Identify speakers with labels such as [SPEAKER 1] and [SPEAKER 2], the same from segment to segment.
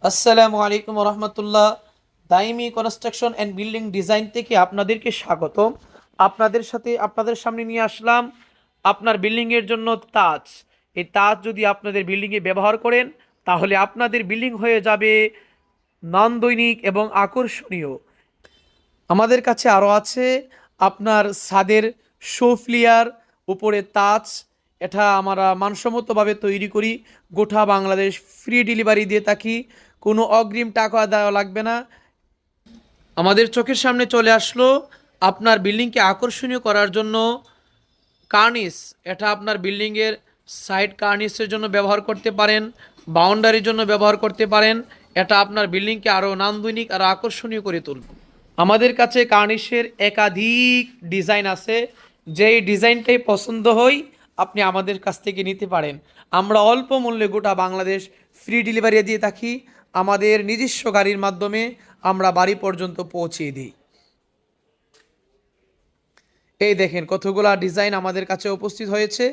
[SPEAKER 1] আসসালামু আলাইকুম রহমতুল্লাহ। দাইমি construction and building design থেকে আপনাদেরকে স্বাগতম। আপনাদের সামনে নিয়ে আসলাম আপনার বিল্ডিংয়ের জন্য তাজ। এই তাজ যদি আপনাদের বিল্ডিংয়ে ব্যবহার করেন তাহলে আপনাদের বিল্ডিং হয়ে যাবে নান্দনিক এবং আকর্ষণীয়। আমাদের কাছে আরও আছে আপনার ছাদের শোফ্লিয়ার উপরে তাজ। এটা আমরা মানসম্মতভাবে তৈরি করি, গোটা বাংলাদেশ ফ্রি ডেলিভারি দিয়ে থাকি, কোনো অগ্রিম টাকা দেওয়া লাগবে না। আমাদের চোখের সামনে চলে আসলো আপনার বিল্ডিংকে আকর্ষণীয় করার জন্য কার্নিস। এটা আপনার বিল্ডিংয়ের সাইড কার্নিসের জন্য ব্যবহার করতে পারেন, বাউন্ডারির জন্য ব্যবহার করতে পারেন। এটা আপনার বিল্ডিংকে আরও নান্দনিক আর আকর্ষণীয় করে তুলবে। আমাদের কাছে কার্নিশের একাধিক ডিজাইন আছে, যেই ডিজাইনটাই পছন্দ হয় আপনি আমাদের কাছ থেকে নিতে পারেন। আমরা অল্প মূল্যে গোটা বাংলাদেশ ফ্রি ডেলিভারি দিয়ে থাকি। আমাদের নিজস্ব গাড়ির মাধ্যমে আমরা বাড়ি পর্যন্ত পৌঁছিয়ে দিই। এই দেখেন কতগুলা ডিজাইন আমাদের কাছে উপস্থিত হয়েছে।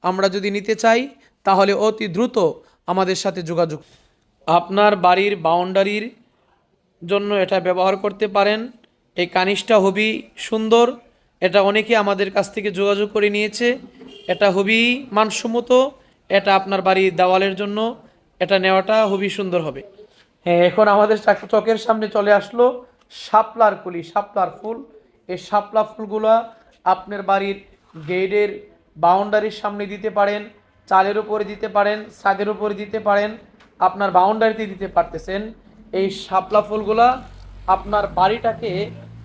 [SPEAKER 1] আমরা যদি নিতে চাই তাহলে অতি দ্রুত আমাদের সাথে যোগাযোগ। আপনার বাড়ির বাউন্ডারির জন্য এটা ব্যবহার করতে পারেন। এই কার্নিশটা খুবই সুন্দর, এটা অনেকে আমাদের কাছ থেকে যোগাযোগ করে নিয়েছে। এটা খুবই মানসম্মত, এটা আপনার বাড়ির দেওয়ালের জন্য এটা নেওয়াটা খুবই সুন্দর হবে। হ্যাঁ, এখন আমাদের চোখের সামনে চলে আসলো শাপলার কলি, শাপলার ফুল। এই শাপলা ফুলগুলা আপনার বাড়ির গেটের বাউন্ডারির সামনে দিতে পারেন, চালের উপরে দিতে পারেন, ছাদের উপরে দিতে পারেন, আপনার বাউন্ডারিতে দিতে পারতেছেন। এই শাপলা ফুলগুলা আপনার বাড়িটাকে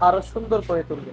[SPEAKER 1] আরো সুন্দর করে তুলবে।